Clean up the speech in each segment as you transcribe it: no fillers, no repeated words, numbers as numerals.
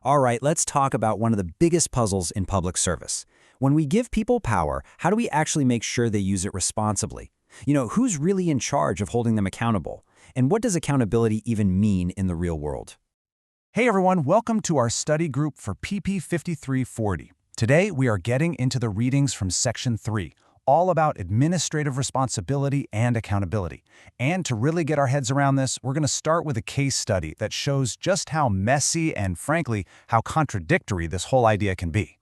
All right, let's talk about one of the biggest puzzles in public service. When we give people power, how do we actually make sure they use it responsibly? Who's really in charge of holding them accountable? And what does accountability even mean in the real world? Hey everyone, welcome to our study group for PP 5340. Today we are getting into the readings from Section 3, all about administrative responsibility and accountability. And to really get our heads around this, we're going to start with a case study that shows just how messy and, frankly, how contradictory this whole idea can be.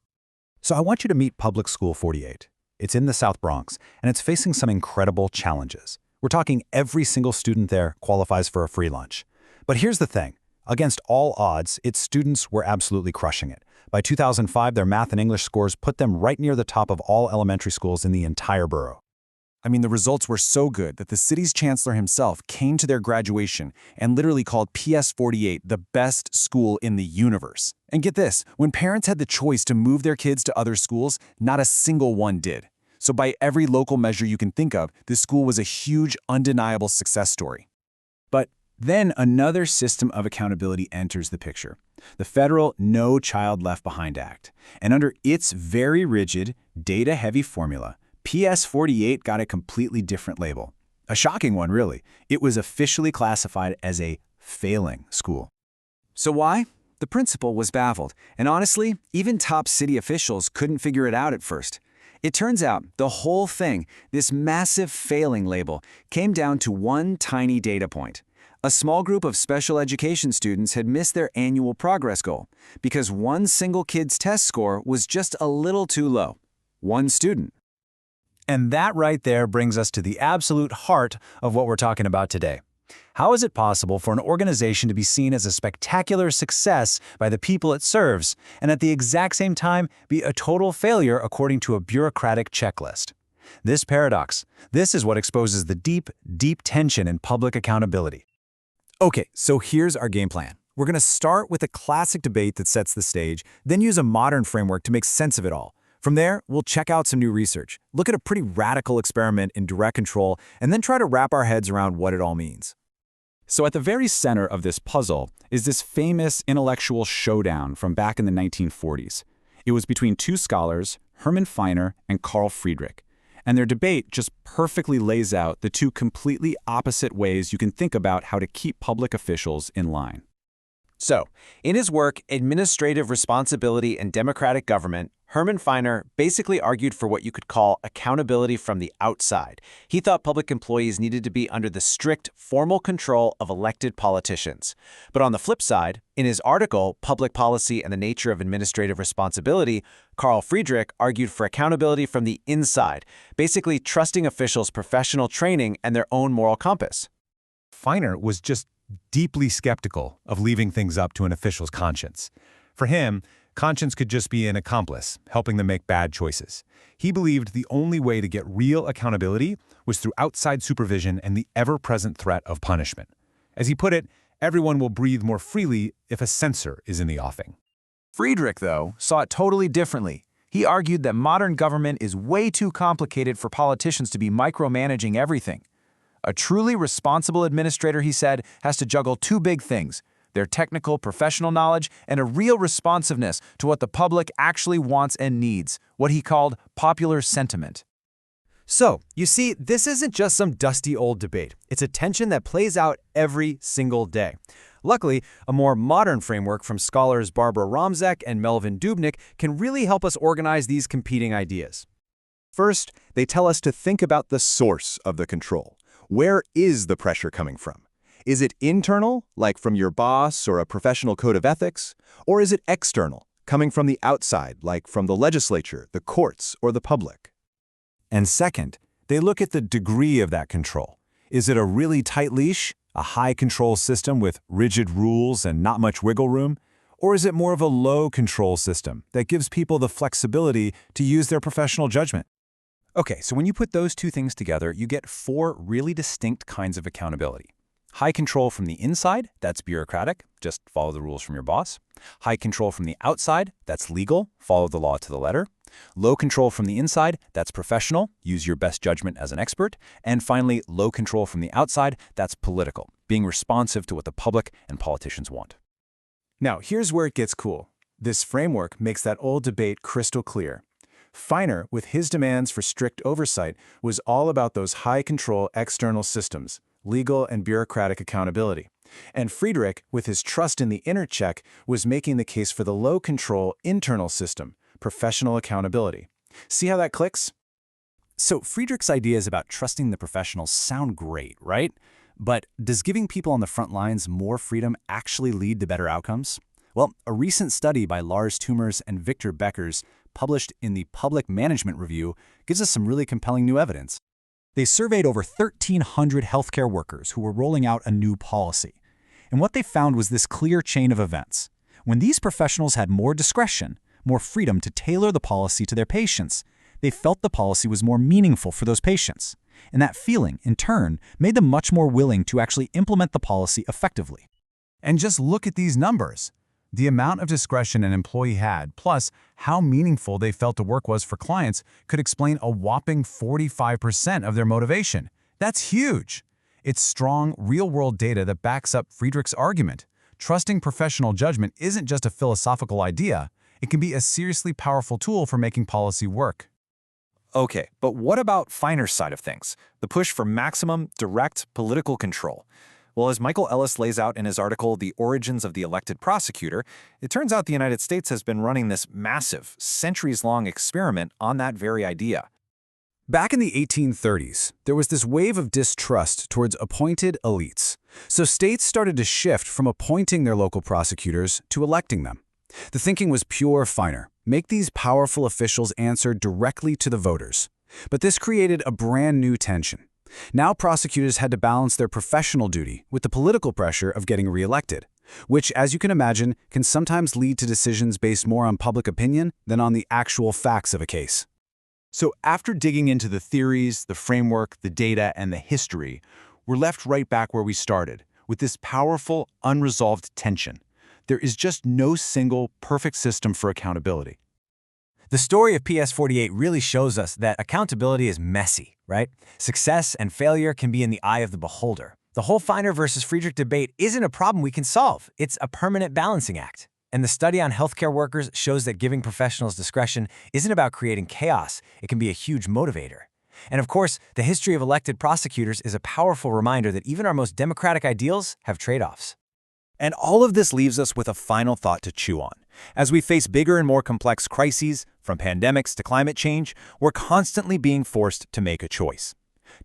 So I want you to meet Public School 48. It's in the South Bronx, and it's facing some incredible challenges. We're talking every single student there qualifies for a free lunch. But here's the thing. Against all odds, its students were absolutely crushing it. By 2005, their math and English scores put them right near the top of all elementary schools in the entire borough. I mean, the results were so good that the city's chancellor himself came to their graduation and literally called PS 48 the best school in the universe. And get this, when parents had the choice to move their kids to other schools, not a single one did. So by every local measure you can think of, this school was a huge, undeniable success story. But then another system of accountability enters the picture, the federal No Child Left Behind Act. And under its very rigid, data-heavy formula, PS 48 got a completely different label. A shocking one, really. It was officially classified as a failing school. So why? The principal was baffled, and honestly, even top city officials couldn't figure it out at first. It turns out the whole thing, this massive failing label, came down to one tiny data point. A small group of special education students had missed their annual progress goal because one single kid's test score was just a little too low. One student. And that right there brings us to the absolute heart of what we're talking about today. How is it possible for an organization to be seen as a spectacular success by the people it serves, and at the exact same time be a total failure according to a bureaucratic checklist? This paradox, this is what exposes the deep, deep tension in public accountability. Okay, so here's our game plan. We're going to start with a classic debate that sets the stage, then use a modern framework to make sense of it all. From there, we'll check out some new research, look at a pretty radical experiment in direct control, and then try to wrap our heads around what it all means. So at the very center of this puzzle is this famous intellectual showdown from back in the 1940s. It was between two scholars, Hermann Feiner and Carl Friedrich. And their debate just perfectly lays out the two completely opposite ways you can think about how to keep public officials in line. So, in his work, Administrative Responsibility and Democratic Government, Hermann Feiner basically argued for what you could call accountability from the outside. He thought public employees needed to be under the strict, formal control of elected politicians. But on the flip side, in his article, Public Policy and the Nature of Administrative Responsibility, Carl Friedrich argued for accountability from the inside, basically trusting officials' professional training and their own moral compass. Feiner was just deeply skeptical of leaving things up to an official's conscience. For him, conscience could just be an accomplice, helping them make bad choices. He believed the only way to get real accountability was through outside supervision and the ever-present threat of punishment. As he put it, everyone will breathe more freely if a censor is in the offing. Friedrich, though, saw it totally differently. He argued that modern government is way too complicated for politicians to be micromanaging everything. A truly responsible administrator, he said, has to juggle two big things: their technical, professional knowledge and a real responsiveness to what the public actually wants and needs, what he called popular sentiment. So, you see, this isn't just some dusty old debate. It's a tension that plays out every single day. Luckily, a more modern framework from scholars Barbara Romzek and Melvin Dubnik can really help us organize these competing ideas. First, they tell us to think about the source of the control. Where is the pressure coming from? Is it internal, like from your boss or a professional code of ethics? Or is it external, coming from the outside, like from the legislature, the courts, or the public? And second, they look at the degree of that control. Is it a really tight leash, a high-control system with rigid rules and not much wiggle room? Or is it more of a low-control system that gives people the flexibility to use their professional judgment? Okay, so when you put those two things together, you get four really distinct kinds of accountability. High control from the inside, that's bureaucratic, just follow the rules from your boss. High control from the outside, that's legal, follow the law to the letter. Low control from the inside, that's professional, use your best judgment as an expert. And finally, low control from the outside, that's political, being responsive to what the public and politicians want. Now, here's where it gets cool. This framework makes that old debate crystal clear. Feiner, with his demands for strict oversight, was all about those high-control external systems, legal and bureaucratic accountability. And Friedrich, with his trust in the inner check, was making the case for the low-control internal system, professional accountability. See how that clicks? So Friedrich's ideas about trusting the professionals sound great, right? But does giving people on the front lines more freedom actually lead to better outcomes? Well, a recent study by Lars Tummers and Victor Bekkers, published in the Public Management Review, gives us some really compelling new evidence. They surveyed over 1,300 healthcare workers who were rolling out a new policy. And what they found was this clear chain of events. When these professionals had more discretion, more freedom to tailor the policy to their patients, they felt the policy was more meaningful for those patients. And that feeling, in turn, made them much more willing to actually implement the policy effectively. And just look at these numbers. The amount of discretion an employee had, plus how meaningful they felt the work was for clients, could explain a whopping 45% of their motivation. That's huge. It's strong, real-world data that backs up Friedrich's argument. Trusting professional judgment isn't just a philosophical idea. It can be a seriously powerful tool for making policy work. Okay, but what about Feiner's side of things? The push for maximum, direct political control. Well, as Michael Ellis lays out in his article, The Origins of the Elected Prosecutor, it turns out the United States has been running this massive, centuries-long experiment on that very idea. Back in the 1830s, there was this wave of distrust towards appointed elites. So states started to shift from appointing their local prosecutors to electing them. The thinking was pure Feiner. Make these powerful officials answer directly to the voters. But this created a brand new tension. Now prosecutors had to balance their professional duty with the political pressure of getting reelected, which, as you can imagine, can sometimes lead to decisions based more on public opinion than on the actual facts of a case. So after digging into the theories, the framework, the data, and the history, we're left right back where we started, with this powerful, unresolved tension. There is just no single, perfect system for accountability. The story of PS48 really shows us that accountability is messy, right? Success and failure can be in the eye of the beholder. The whole Feiner versus Friedrich debate isn't a problem we can solve. It's a permanent balancing act. And the study on healthcare workers shows that giving professionals discretion isn't about creating chaos. It can be a huge motivator. And of course, the history of elected prosecutors is a powerful reminder that even our most democratic ideals have trade-offs. And all of this leaves us with a final thought to chew on. As we face bigger and more complex crises, from pandemics to climate change, we're constantly being forced to make a choice.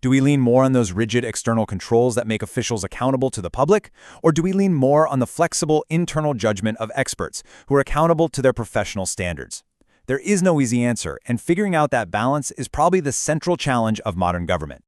Do we lean more on those rigid external controls that make officials accountable to the public, or do we lean more on the flexible internal judgment of experts who are accountable to their professional standards? There is no easy answer, and figuring out that balance is probably the central challenge of modern government.